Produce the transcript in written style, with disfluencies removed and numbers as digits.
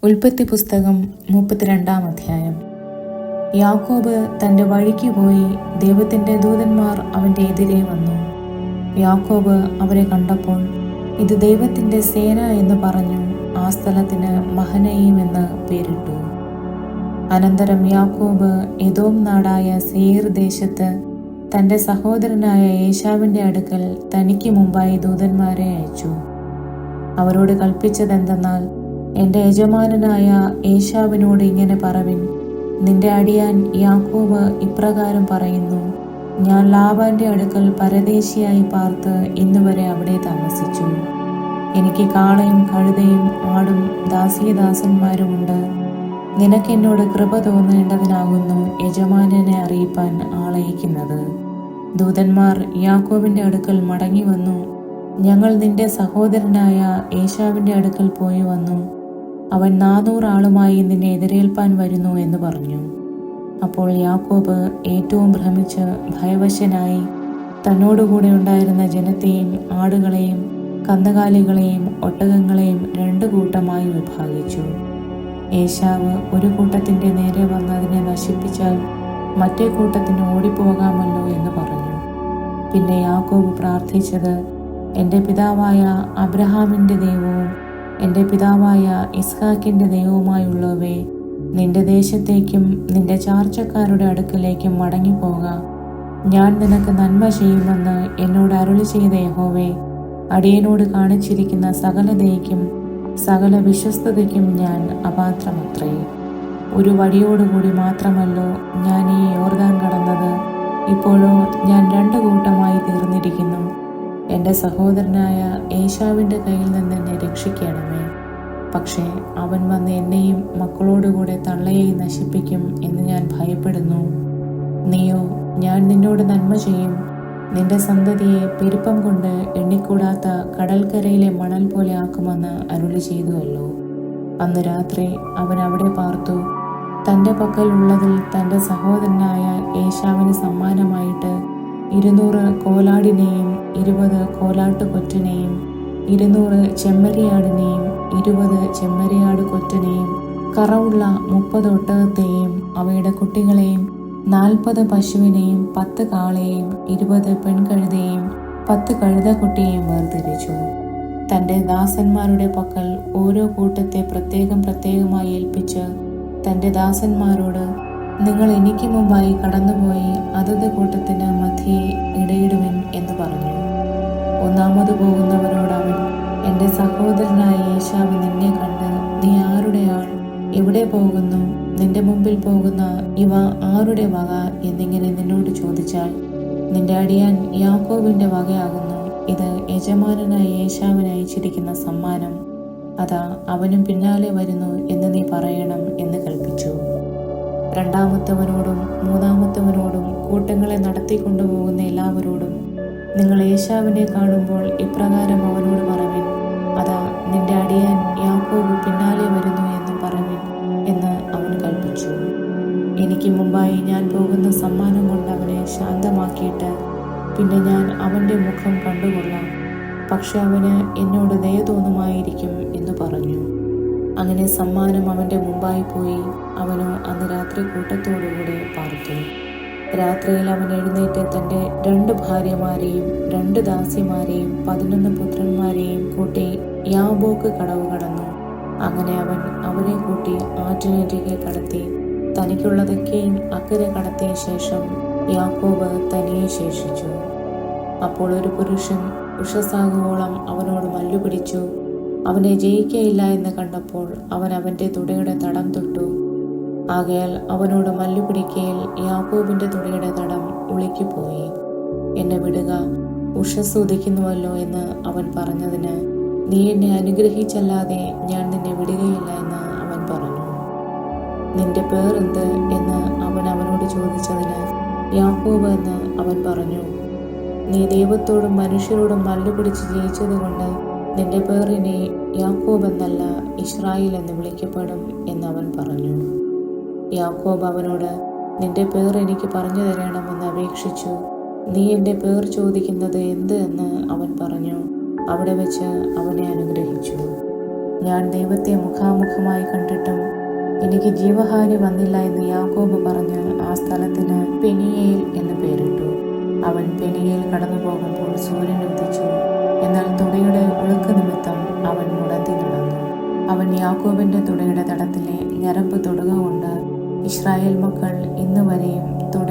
ഉൽപ്പത്തി പുസ്തകം 32-ാം അധ്യായം. യാക്കോബ് തൻ്റെ വഴിക്ക് പോയി. ദൈവത്തിൻ്റെ ദൂതന്മാർ അവൻ്റെ എതിരെ വന്നു. യാക്കോബ് അവരെ കണ്ടപ്പോൾ, ഇത് ദൈവത്തിൻ്റെ സേന എന്ന് പറഞ്ഞു ആ സ്ഥലത്തിന് മഹനയീം എന്ന് പേരിട്ടു. അനന്തരം യാക്കോബ് എദോം നാടായ സേയീർ ദേശത്ത് തൻ്റെ സഹോദരനായ ഏശാവിൻ്റെ അടുക്കൽ തനിക്ക് മുമ്പായി ദൂതന്മാരെ അയച്ചു. അവരോട് കൽപ്പിച്ചതെന്തെന്നാൽ, എൻ്റെ യജമാനനായ ഏശാവിനോട് ഇങ്ങനെ പറവിൻ, നിന്റെ അടിയാൻ യാക്കോബ് ഇപ്രകാരം പറയുന്നു, ഞാൻ ലാബാന്റെ അടുക്കൽ പരദേശിയായി പാർത്ത് ഇന്നുവരെ അവിടെ താമസിച്ചു. എനിക്ക് കാളയും കഴുതയും ആടും ദാസീദാസന്മാരുമുണ്ട്. നിനക്കെന്നോട് കൃപ തോന്നേണ്ടതിനാകുന്നു യജമാനനെ അറിയിപ്പാൻ ആളയക്കുന്നത്. ദൂതന്മാർ യാക്കോബിന്റെ അടുക്കൽ മടങ്ങി വന്നു, ഞങ്ങൾ നിന്റെ സഹോദരനായ ഏശാവിന്റെ അടുക്കൽ പോയി വന്നു. അവൻ 400 ആളുമായി നിന്നെ എതിരേൽപ്പാൻ വരുന്നു എന്ന് പറഞ്ഞു. അപ്പോൾ യാക്കോബ് ഏറ്റവും ഭ്രമിച്ച് ഭയവശനായി തന്നോടുകൂടെ ഉണ്ടായിരുന്ന ജനത്തെയും ആടുകളെയും കന്നുകാലികളെയും ഒട്ടകങ്ങളെയും 2 കൂട്ടമായി വിഭാഗിച്ചു. ഏശാവ് ഒരു കൂട്ടത്തിൻ്റെ നേരെ വന്ന് അതിനെ നശിപ്പിച്ചാൽ മറ്റേ കൂട്ടത്തിന് ഓടിപ്പോകാമല്ലോ എന്ന് പറഞ്ഞു. പിന്നെ യാക്കോബ് പ്രാർത്ഥിച്ചത്, എൻ്റെ പിതാവായ അബ്രഹാമിൻ്റെ ദൈവവും എൻ്റെ പിതാവായ ഇസ്ഹാക്കിൻ്റെ ദൈവവുമായുള്ളവേ, നിന്റെ ദേശത്തേക്കും നിന്റെ ചാർച്ചക്കാരുടെ അടുക്കലേക്കും മടങ്ങിപ്പോക. ഞാൻ നിനക്ക് നന്മ ചെയ്യുമെന്ന് എന്നോട് അരുളി ചെയ്ത യഹോവേ, അടിയനോട് കാണിച്ചിരിക്കുന്ന സകല ദയയ്ക്കും സകല വിശ്വസ്തതയ്ക്കും ഞാൻ അപാത്രമത്രേ. ഒരു വടിയോടുകൂടി മാത്രമല്ലോ ഞാൻ ഈ യോർദാൻ കടന്നത്. ഇപ്പോഴോ ഞാൻ 2 കൂട്ടമായി തീർന്നിരിക്കുന്നു. എൻ്റെ സഹോദരനായ ഏശാവിൻ്റെ കയ്യിൽ നിന്ന് എന്നെ രക്ഷിക്കണമേ. പക്ഷേ അവൻ വന്ന് എന്നെയും മക്കളോടുകൂടെ തള്ളയെയും നശിപ്പിക്കും എന്ന് ഞാൻ ഭയപ്പെടുന്നു. നീയോ, ഞാൻ നിന്നോട് നന്മ ചെയ്യും, നിന്റെ സന്തതിയെ പെരുപ്പം കൊണ്ട് എണ്ണിക്കൂടാത്ത കടൽക്കരയിലെ മണൽ പോലെ ആക്കുമെന്ന് അരുളി ചെയ്തുവല്ലോ. അന്ന് രാത്രി അവൻ അവിടെ പാർത്തു. തൻ്റെ പക്കലുള്ളതിൽ തൻ്റെ സഹോദരനായ ഏശാവിന് സമ്മാനമായിട്ട് 200 കോലാടിനെയും 20 കോലാട്ടുകൊറ്റനെയും 200 ചെമ്മരിയാടിനെയും 20 ചെമ്മരിയാട് കൊറ്റനെയും കറവുള്ള 30 ഒട്ടകത്തെയും അവയുടെ കുട്ടികളെയും 40 പശുവിനെയും 10 കാളയെയും 20 പെൺകഴുതയെയും 10 കഴുതക്കുട്ടിയെയും വേർതിരിച്ചു. തൻ്റെ ദാസന്മാരുടെ പക്കൽ ഓരോ കൂട്ടത്തെ പ്രത്യേകമായി ഏൽപ്പിച്ച് തൻ്റെ ദാസന്മാരോട്, നിങ്ങൾ എനിക്ക് മുമ്പായി കടന്നുപോയി അതത് കൂട്ടത്തിന് മധ്യേ ഇടയിടുവിൻ എന്ന് പറഞ്ഞു. ഒന്നാമത് പോകുന്നവരോട് അവൻ, എൻ്റെ സഹോദരനായ ഏശാവ് നിന്നെ കണ്ട്, നീ ആരുടെ ആൾ, എവിടെ പോകുന്നു, നിന്റെ മുമ്പിൽ പോകുന്ന ഇവ ആരുടെ വക എന്നിങ്ങനെ നിന്നോട് ചോദിച്ചാൽ, നിന്റെ അടിയാൻ യാക്കോബിന്റെ വകയാകുന്നു. ഇത് യജമാനനായ ഏശാവിന് അയച്ചിരിക്കുന്ന സമ്മാനം. അതാ അവനും പിന്നാലെ വരുന്നു എന്ന് നീ പറയണം എന്ന് കൽപ്പിച്ചു. 2-ാമത്തവനോടും 3-ാമത്തവനോടും കൂട്ടങ്ങളെ നടത്തിക്കൊണ്ടുപോകുന്ന എല്ലാവരോടും, നിങ്ങൾ ഏശാവിനെ കാണുമ്പോൾ ഇപ്രകാരം അവനോട് പറവിൻ, അതാ നിന്റെ അടിയാൻ യാക്കോബ് പിന്നാലെ വരുന്നു എന്ന് പറവിൻ എന്ന് അവൻ കൽപ്പിച്ചു. എനിക്ക് മുമ്പായി ഞാൻ പോകുന്ന സമ്മാനം കൊണ്ട് അവനെ ശാന്തമാക്കിയിട്ട് പിന്നെ ഞാൻ അവൻ്റെ മുഖം കണ്ടുകൊള്ളാം. പക്ഷെ അവന് എന്നോട് ദയ തോന്നുമായിരിക്കും എന്ന് പറഞ്ഞു. അങ്ങനെ സമ്മാനം അവൻ്റെ മുമ്പായി പോയി. അവനോ അന്ന് രാത്രി കൂട്ടത്തോടുകൂടെ പാർത്തു. രാത്രിയിൽ അവൻ എഴുന്നേറ്റ് തൻ്റെ 2 ഭാര്യമാരെയും 2 ദാസിമാരെയും 11 പുത്രന്മാരെയും കൂട്ടി യാബോക്ക് കടവ് കടന്നു. അങ്ങനെ അവൻ അവരെ കൂട്ടി ആറ്റിനരികെ കടത്തി തനിക്കുള്ളതൊക്കെയും അക്കരെ കടത്തിയ ശേഷം യാക്കോബ് തനിയെ ശേഷിച്ചു. അപ്പോൾ ഒരു പുരുഷൻ ഉഷസാകുവോളം അവനോട് മല്ലുപിടിച്ചു. അവനെ ജയിക്കയില്ല എന്ന് കണ്ടപ്പോൾ അവൻ അവൻ്റെ തുടയുടെ തടം തൊട്ടു. ആകയാൽ അവനോട് മല്ലുപിടിക്കയിൽ യാക്കോബിൻ്റെ തുടയുടെ തടം ഉളിക്കുപോയി. എന്നെ വിടുക, ഉഷസ് ഉദിക്കുന്നുവല്ലോ എന്ന് അവൻ പറഞ്ഞതിന്, നീ എന്നെ അനുഗ്രഹിച്ചല്ലാതെ ഞാൻ നിന്നെ വിടുകയില്ല എന്ന് അവൻ പറഞ്ഞു. നിന്റെ പേർ എന്ത് എന്ന് അവൻ അവനോട് ചോദിച്ചതിന്, യാക്കോബ് എന്ന് അവൻ പറഞ്ഞു. നീ ദൈവത്തോടും മനുഷ്യരോടും മല്ലുപിടിച്ച് ജയിച്ചതുകൊണ്ട് നിന്റെ പേർ ഇനി യാക്കോബ് എന്നല്ല ഇസ്രായേൽ എന്ന് വിളിക്കപ്പെടും എന്നവൻ പറഞ്ഞു. യാക്കോബ് അവനോട്, നിന്റെ പേർ എനിക്ക് പറഞ്ഞു തരണമെന്ന് അപേക്ഷിച്ചു. നീ എൻ്റെ പേർ ചോദിക്കുന്നത് എന്ത് എന്ന് അവൻ പറഞ്ഞു. അവിടെ വെച്ച് അവനെ അനുഗ്രഹിച്ചു. ഞാൻ ദൈവത്തെ മുഖാമുഖമായി കണ്ടിട്ടും എനിക്ക് ജീവഹാനി വന്നില്ല എന്ന് യാക്കോബ് പറഞ്ഞ് ആ സ്ഥലത്തിന് പെനിയേൽ എന്ന് പേരിട്ടു. അവൻ പെനിയേൽ കടന്നു പോകുമ്പോൾ സൂര്യൻ ഉദിച്ചു. എന്നാൽ തുടയുടെ ഉളുക്ക് നിമിത്തം അവൻ മുടന്തി നടന്നു. അവൻ യാക്കോബിന്റെ തുടയുടെ തടത്തിലെ ഞരമ്പ് തൊടുക കൊണ്ട് ഇസ്രായേൽ മക്കൾ ഇന്ന് വരെയും തുട